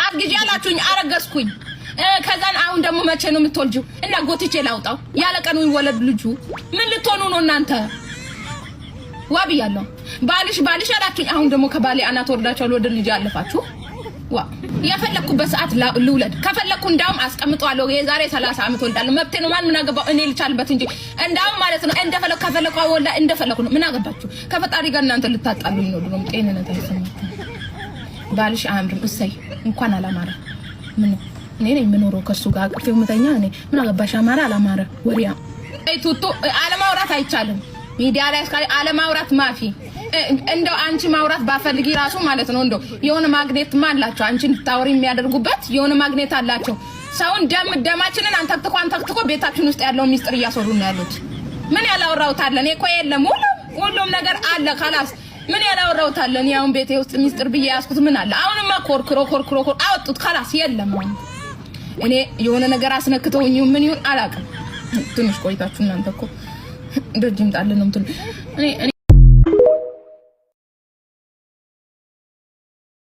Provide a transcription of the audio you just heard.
አትግዢ አላችሁኝ አረገዝኩኝ ከዛን አሁን ደግሞ መቼ ነው የምትወልጂው እና ጎትቼ ላውጣው ያለቀኑ ይወለድ ልጁ ምን ልትሆኑ ነው እናንተ ዋብያለሁ ባልሽ አላችሁኝ አሁን ደግሞ ከባሌ አናት ወርዳችሁ ወደ ልጅ አለፋችሁ ዋ ያፈለኩበት ሰዓት ልውለድ ከፈለኩ እንዳውም አስቀምጣለሁ የዛሬ 30 አመት ወልዳለሁ መብቴ ነው ማን ምን አገባው እኔ ልቻልበት እንጂ እንዳውም ማለት ነው እንደፈለኩ ከፈለኩ ወላ እንደፈለኩ ነው ምን አገባችሁ ከፈጣሪ ጋር እናንተ ልታጣሉኝ ነው ድሮም ጤንነት አይሰማም ባልሽ አምርም እሰይ እንኳን አላማረ ምን እኔ ነኝ የምኖረው ከሱ ጋር አቅፌው መተኛ እኔ ምን አገባሽ አማራ አላማረ ወሪያ ቱቱ አለማውራት አይቻልም ሚዲያ ላይ እስካለ አለማውራት ማፊ እንደው አንቺ ማውራት ባፈልጊ ራሱ ማለት ነው እንደው የሆነ ማግኔት ማላችሁ አንቺ እንድታወሪ የሚያደርጉበት የሆነ ማግኔት አላችሁ ሰውን ደማችንን አንተክተኮ ቤታችን ውስጥ ያለው ሚስጥር እያሰሩ ነው ያሉት ምን ያላወራውት አለ እኔ እኮ የለም ሁሉም ነገር አለ خلاص ምን ያላወራውት አለ እኔ አሁን ቤቴ ውስጥ ሚስጥር ብዬ ያስኩት ምን አለ አሁንማ ኮርክሮ አወጡት خلاص የለም እኔ የሆነ ነገር አስነክተውኝ ምን ይሁን አላውቅም ትንሽ ቆይታችሁ እናንተ እኮ እንደጅም ጣል ነው እኔ